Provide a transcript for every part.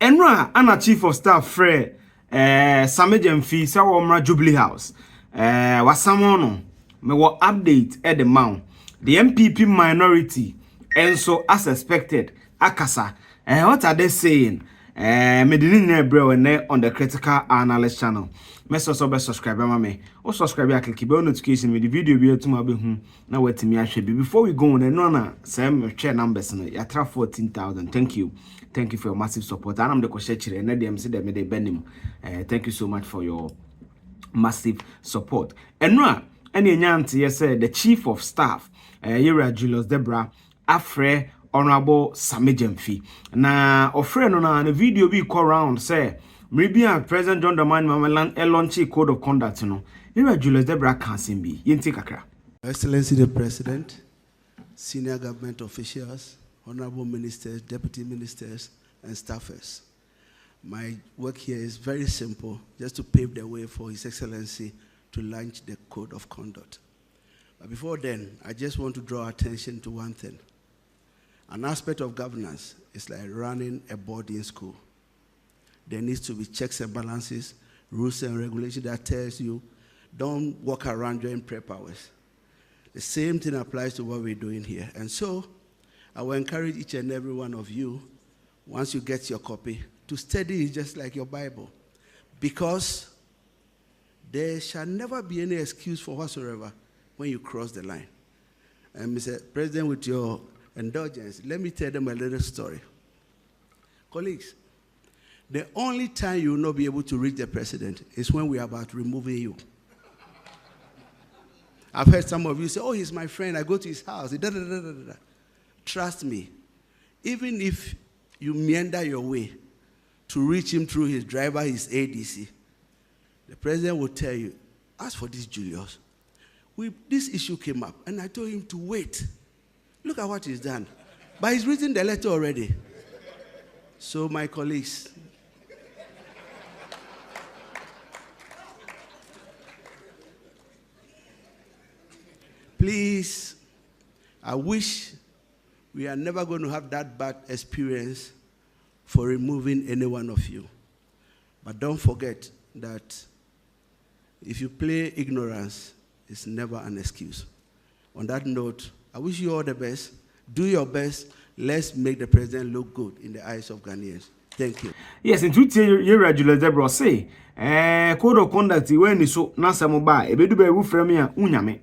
Enra ana chief of staff Fred Sammy Gyamfi sa wo Jubilee House wasamono me wo update at the mount the NPP minority and so as expected akasa what are they saying medini Debrah on the critical analyst channel so be subscribe me o subscribe ya click bell notification me the video be to ma be hu na watimi ahwe before we go on no na same share numbers no ya tra 14,000 thank you for your massive support and I'm the question chire na dem say dem dey benim thank you so much for your massive support enra ene nyante ye say the chief of staff Julius Debrah afre honorable Sammy Gyamfi na ofre no na video bi go round say maybe President John Dramani Mahama launch code of conduct no Julius Debrah can be yenti kakra. Excellency the President, senior government officials, honorable ministers, deputy ministers, and staffers. My work here is very simple, just to pave the way for His Excellency to launch the code of conduct. But before then, I just want to draw attention to one thing. An aspect of governance is like running a boarding school. There needs to be checks and balances, rules and regulations that tells you don't walk around during prep hours. The same thing applies to what we're doing here. And so I will encourage each and every one of you, once you get your copy, to study it just like your Bible. Because there shall never be any excuse for whatsoever when you cross the line. And Mr. President, with your indulgence, let me tell them a little story. Colleagues, the only time you will not be able to reach the president is when we are about removing you. I've heard some of you say, oh, he's my friend, I go to his house. Da, da, da, da, da, da. Trust me, even if you meander your way to reach him through his driver, his ADC, the president will tell you, as for this Julius, this issue came up, and I told him to wait. Look at what he's done. But he's written the letter already. So, my colleagues, please, I wish we are never going to have that bad experience for removing any one of you. But don't forget that if you play ignorance, it's never an excuse. On that note, I wish you all the best. Do your best. Let's make the president look good in the eyes of Ghanaians. Thank you. Yes, in two years, Julius Debrah say, code of conduct when is so nasa moba, a bedu be frame ya unyame.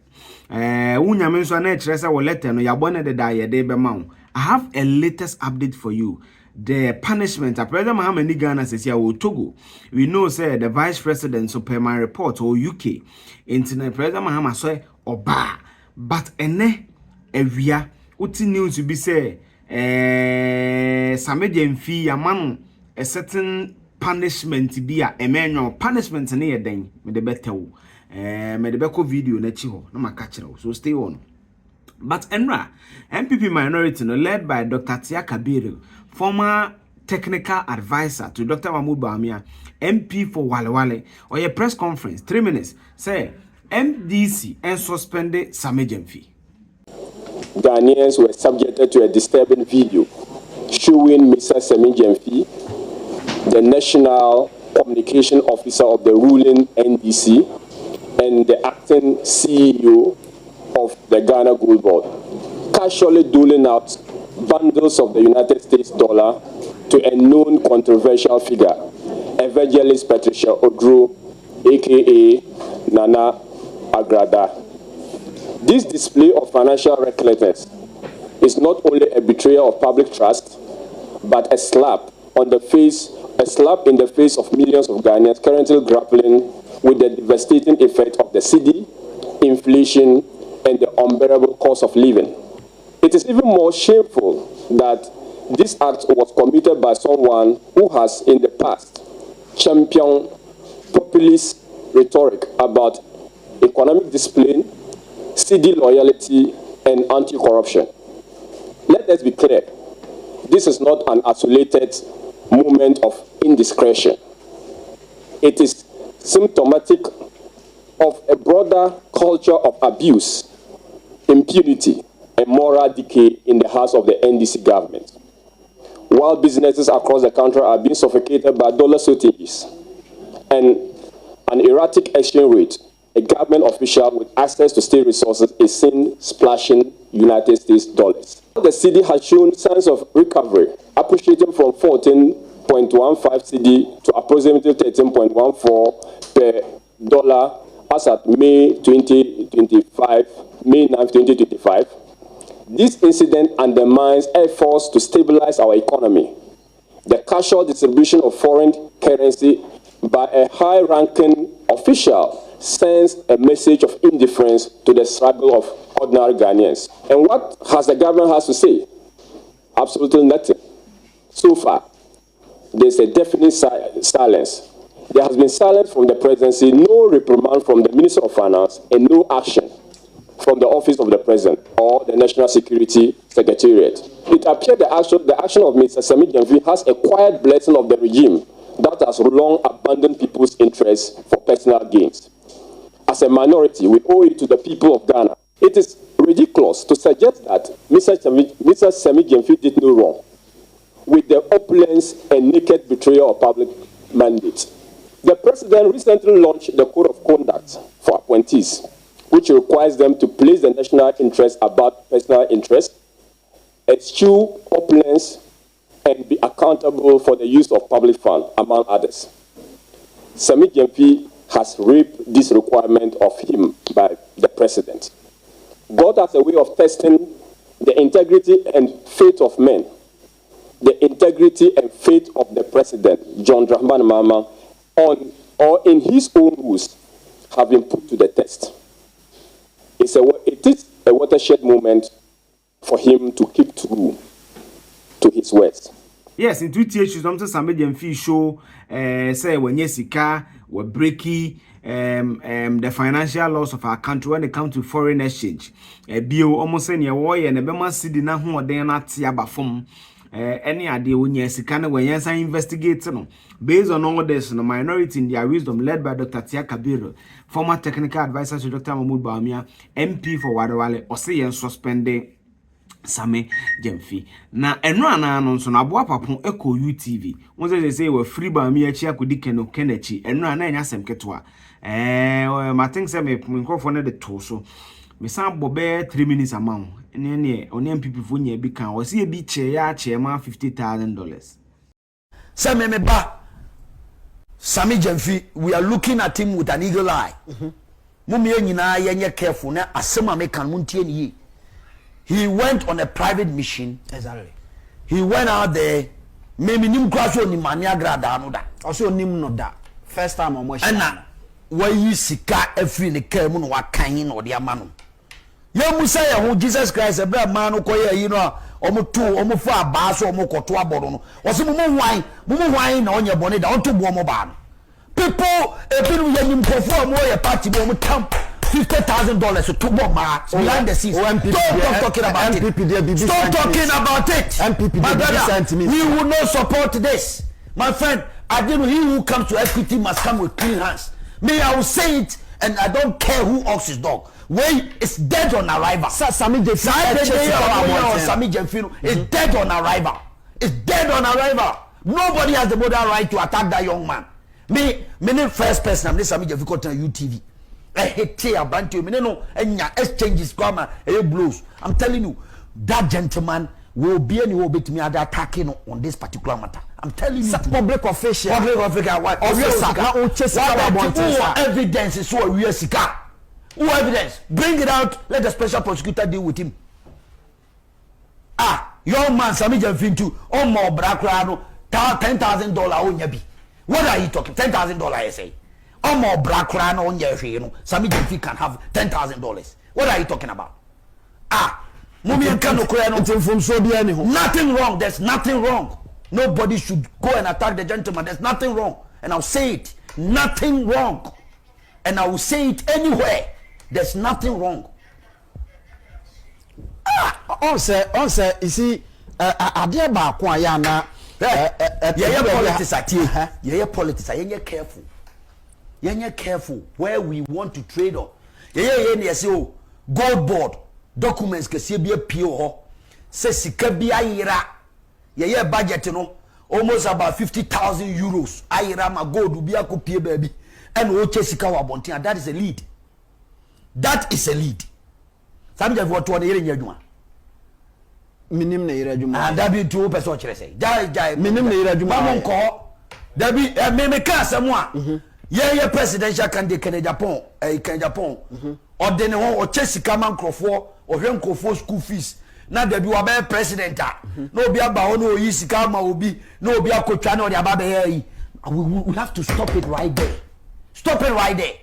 Unyame so na tresa wo letter no yabone de da ye de be ma. I have a latest update for you. The punishment President Mahama ni Ghana says here Togo. We know say the vice president so per my report or UK. Internet President Mahama say oba, but ene evia uti news to be say Sammy Gyamfi yamano a certain punishment be a manual punishment near den me the better me the beko video na chi ho na makachiro so stay on. But enra NPP minority no led by Dr. Tia Kabiru, former technical advisor to Dr. Bawumia, MP for Wale or a press conference 3 minutes say MDC and suspended Sammy Gyamfi. Ghanaians were subjected to a disturbing video showing Mr. Sammy Gyamfi, the National Communication Officer of the ruling NDC, and the acting CEO of the Ghana Gold Board, casually doling out bundles of the United States dollar to a known controversial figure, Evangelist Patricia Odro, aka Nana Agrada. This display of financial recklessness is not only a betrayal of public trust, but a slap in the face of millions of Ghanaians currently grappling with the devastating effect of the cedi, inflation, and the unbearable cost of living. It is even more shameful that this act was committed by someone who has in the past championed populist rhetoric about economic discipline, cedi loyalty, and anti-corruption. Let us be clear, this is not an isolated moment of indiscretion. It is symptomatic of a broader culture of abuse, impunity, and moral decay in the hearts of the NDC government. while businesses across the country are being suffocated by dollar shortages and an erratic exchange rate, a government official with access to state resources is seen splashing United States dollars. The cedi has shown signs of recovery, appreciating from 14.15 cedi to approximately 13.14 per dollar as at May 9, 2025. This incident undermines efforts to stabilize our economy. The casual distribution of foreign currency by a high-ranking official sends a message of indifference to the struggle of ordinary Ghanaians. And what has the government has to say? Absolutely nothing. So far, there's a definite silence. There has been silence from the presidency, no reprimand from the Minister of Finance, and no action from the Office of the President or the National Security Secretariat. It appears the action of Mr. Sammy Gyamfi has a quiet blessing of the regime that has long abandoned people's interests for personal gains. As a minority, we owe it to the people of Ghana. It is ridiculous to suggest that Mr. Sammy Gyamfi did no wrong with the opulence and naked betrayal of public mandate. The president recently launched the Code of Conduct for appointees, which requires them to place the national interest above personal interest, eschew opulence, and be accountable for the use of public funds, among others. Sammy Gyamfi has reaped this requirement of him by the president. God has a way of testing the integrity and faith of men. The integrity and faith of the president, John Dramani Mahama, on or in his own rules, have been put to the test. It is a watershed moment for him to keep true to his words. Yes, in 2 years, something Sammy Gyamfi show say when Yesika were breaking the financial laws of our country when it comes to foreign exchange. Bio almost saying your way and a bema city na who they not tiaba from any idea when Yesika when Yesa investigate no. Based on all this, the minority in their wisdom, led by Dr. Tia Kabir, former technical advisor to Dr. Bawumia, MP for Wadawale, or say and suspended Sammy Gyamfi. Na eno ana so na boa papon eko UTV. Won say we free Bawumia chi akodi no kenechi. Eno ana enya sem keto a. Ma think say me nkofo ne de to so. Me san bobe 3 minutes amount. Ne oni NPP fo nya bi kan. O se e bi che ya che ma $50,000. Say me ba Sammy Gyamfi, we are looking at him with an eagle eye. Mumie nyina yenye careful na asema me kan muntie ni. He went on a private mission. Exactly. He went out there. Maybe nim kwaso ni mania grada no da. Also nim no da. First time on motion. Na wayi sika every ne car mu no wakan no de ama no. Ye musa ye ho Jesus Christ ebra man no koye yi no omo fo aba so omo koto abodo no. Wose mo hwan na onye bone da onto bo mo ba no. People ebinu ye nim kofo mo ye party mo tam $50,000 to two more behind the scenes. Stop talking about it. Stop talking about it. NPP, my brother, we will not support this. My friend, I didn't. He who comes to equity must come with clean hands. Me, I will say it, and I don't care who owns his dog. Way is dead on arrival. Sammy Gyamfi is dead on arrival. It's dead on arrival. Nobody has the moral right to attack that young man. Me, first person, I'm Sammy Gyamfi on UTV. Exchanges blows. I'm telling you, that gentleman will be any bit me attacking on this particular matter. I'm telling you, public official. What evidence is so real sika? Who evidence? Bring it out. Let the special prosecutor deal with him. Young man, Sammy Gyamfi too. More $10,000 on yabi. What are you talking? $10,000 I say. More black ran on your Sammy Gyamfi can have $10,000. What are you talking about? Nothing wrong. There's nothing wrong. Nobody should go and attack the gentleman. There's nothing wrong. And I'll say it. Nothing wrong. And I will say it anywhere. There's nothing wrong. On say, you see, idea about Kwayana. Politics. Careful. You're careful where we want to trade on. Gold board documents can see be a PO. Say Sikabia ira ye budget no almost about 50,000 euros. Ayirama gold be akopie baby. And o chesika wa bontia. That is a lead. That is a lead. Sammy Gyamfi what one yere nyadwuma. Minim na yere adwuma. And that be two person chere say. Jai minim na yere adwuma. Mamon ko. That be me ka asemo ye presidential candidate Kenya Japan Japan or den ho o chesika man krofo o hwe nkofo school fees na da bi wa be president no obi aba ho no yi sika ma obi no obi akotwa na o de aba be yi. We have to stop it right there. Stop it right there.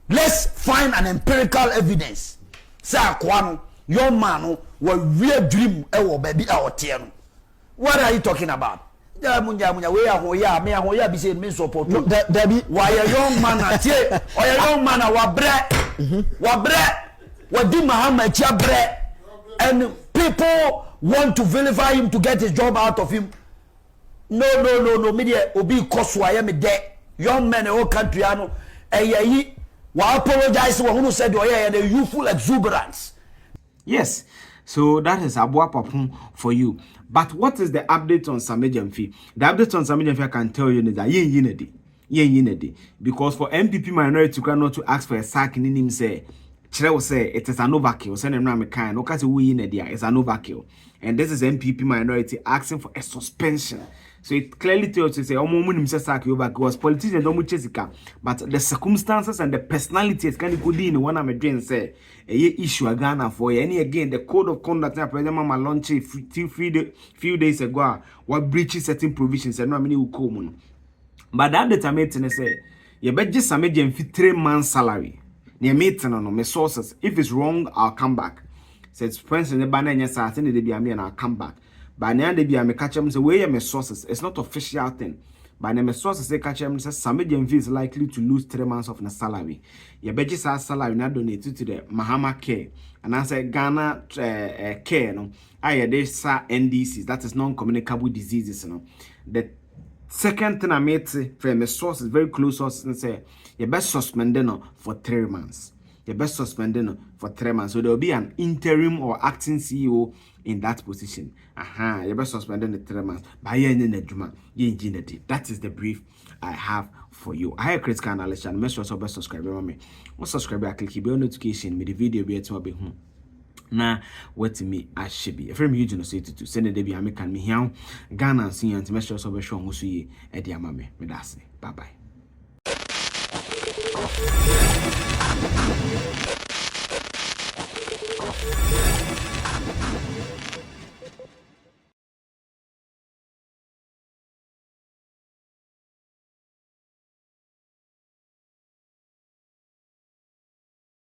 Let's find an empirical evidence. Say akwano your man wa real dream e wo baby a o tie no. What are you talking about? Munya we ahoya me ahoya bi say me support Debbie why a young man atie or a young man wa di Mahama chia bre and people want to vilify him to get his job out of him. No media obi koswa ya me de young men in whole country ano yi wa apologize wa who said the youthful exuberance. Yes, so that is Abua Papun for you. But what is the update on Sammy Gyamfi? The update on Sammy Gyamfi I can tell you is that ye because for NPP minority not to ask for a sack in him say it is an overkill. Send him me kind. No case we it's an overkill. And this is NPP minority asking for a suspension. So it clearly tells you say because politicians don't chesika, but the circumstances and the personalities can go in one I'm a dream say a issue a Ghana for any again the code of conduct President Mama launched a few days ago what breaches certain provisions and no many will come. But that determination say you bet just Sammy Gyamfi 3 months salary. Near meeting on my sources. If it's wrong, I'll come back. Says friends in the banner and yes, I think they be me and I'll come back. But now they be a me catch them say where my sources. It's not official thing. But my sources say catch them says Sammy Gyamfi is likely to lose 3 months of the salary. You bet just our salary now donated to the Mahama care. And I say Ghana care no. They say NDCs, that is non-communicable diseases. No. The second thing I made from my sources, very close sources, and say you best suspend them for 3 months. You best suspend them for 3 months. So there will be an interim or acting CEO in that position. You best suspend them 3 months. That is the brief I have for you. I have critical analysis and make sure you best subscribe. Subscribe, click the bell notification. Me the video be to be home. Na what me I should be. If I'm huge no say to send the be American me here Ghana and see and make sure so be sure so ye e dia mame me da say bye bye.